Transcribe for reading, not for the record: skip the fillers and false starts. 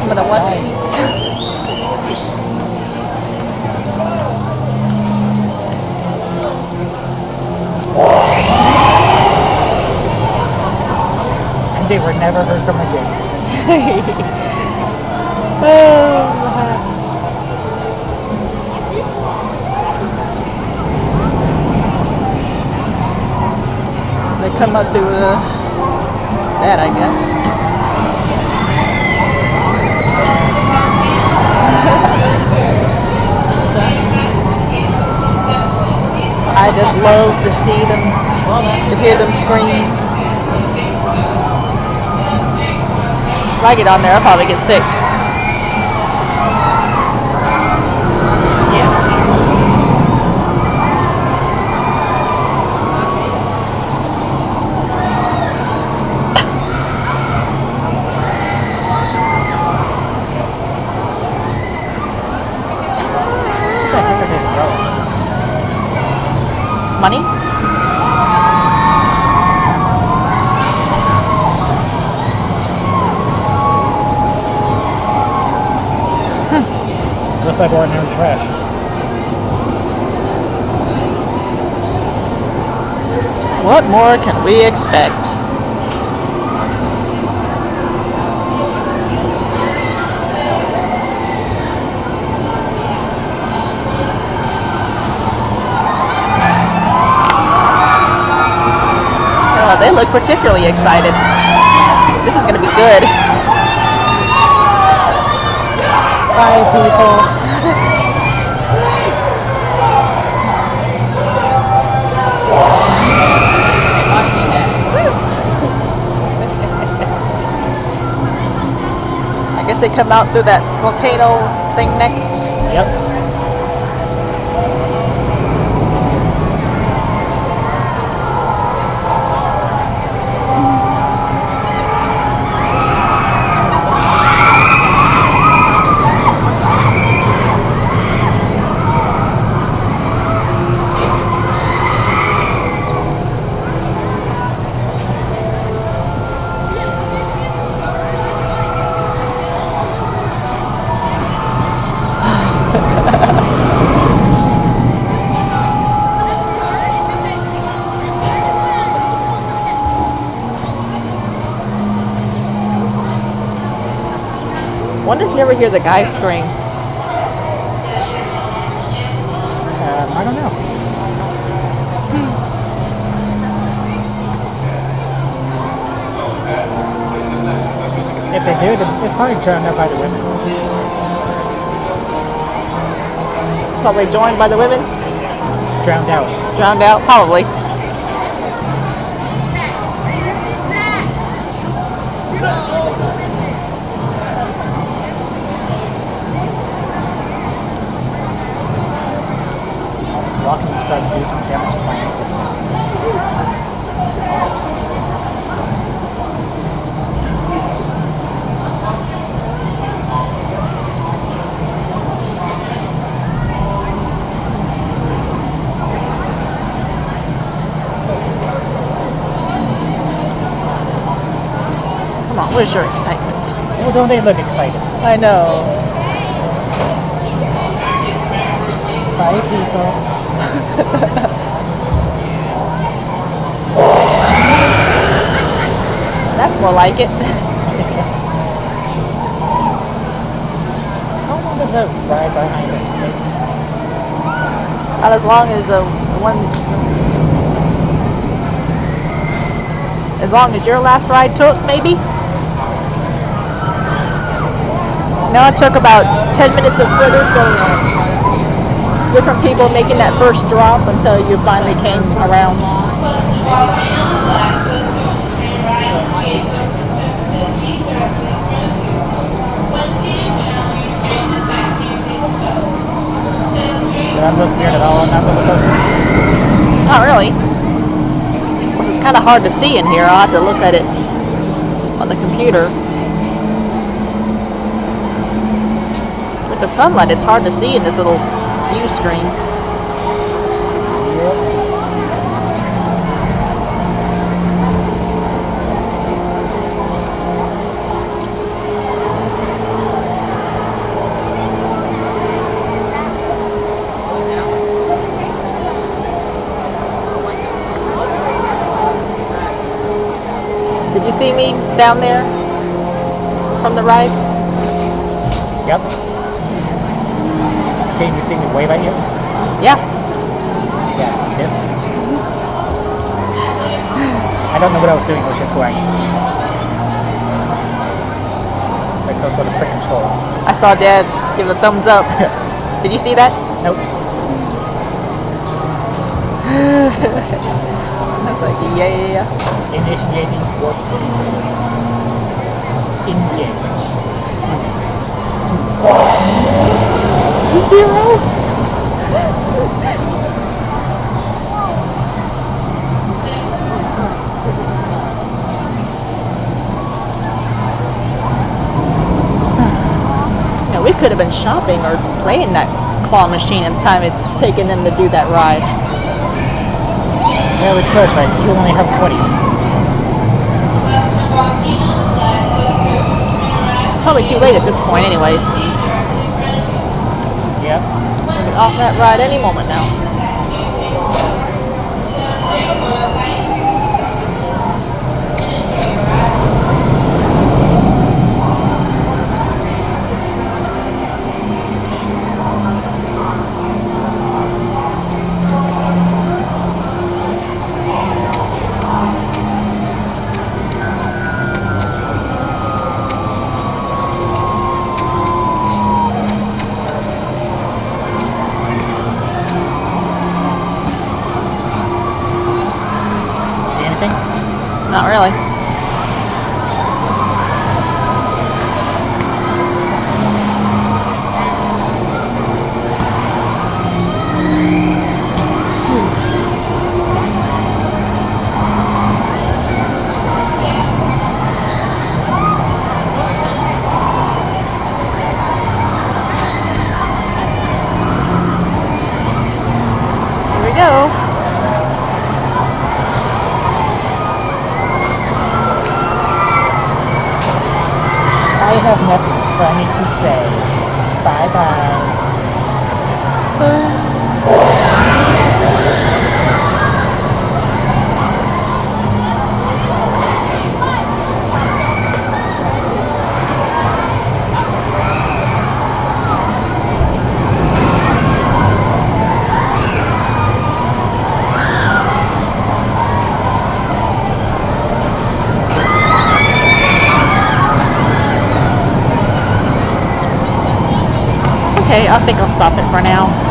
I'm gonna watch these. And they were never heard from again. They come up through that, I guess. I just love to see them, to hear them scream. If I get on there, I'll probably get sick. Money? Looks like ordinary trash. What more can we expect? Oh, they look particularly excited. This is going to be good. Bye, people. I guess they come out through that volcano thing next. Yep. Wonder if you ever hear the guy scream. I don't know. If they do, then it's probably drowned out by the women. Probably joined by the women. Drowned out. Drowned out, probably. Walking and starting to do some damage to my ankles. Come on, where's your excitement? Well, don't they look excited? I know. Bye, people. That's more like it. How long does that ride behind us take? Not as long as the one. As long as your last ride took, maybe? No, it took about 10 minutes of footage of different people making that first drop until you finally came around. Did I look weird at all on that roller coaster? Not really. Of course, it's kind of hard to see in here. I'll have to look at it on the computer. With the sunlight, it's hard to see in this little view screen. see me down there from the ride? Yep. Can you see me wave at you? Yeah. Yeah, this. I don't know what I was doing, I was just going. Like some sort of freaking troll. I saw Dad give a thumbs up. Did you see that? Nope. I was like, yeah. Initiating warp sequence. Engage. 3, 2, 1. 0. Yeah, we could have been shopping or playing that claw machine in time it taken them to do that ride. Yeah, we could, but you only have 20s. It's probably too late at this point anyways. Yep. We'll be off that ride any moment now. See anything? Not really. Here we go. I have nothing funny to say. Bye-bye. Okay, I think I'll stop it for now.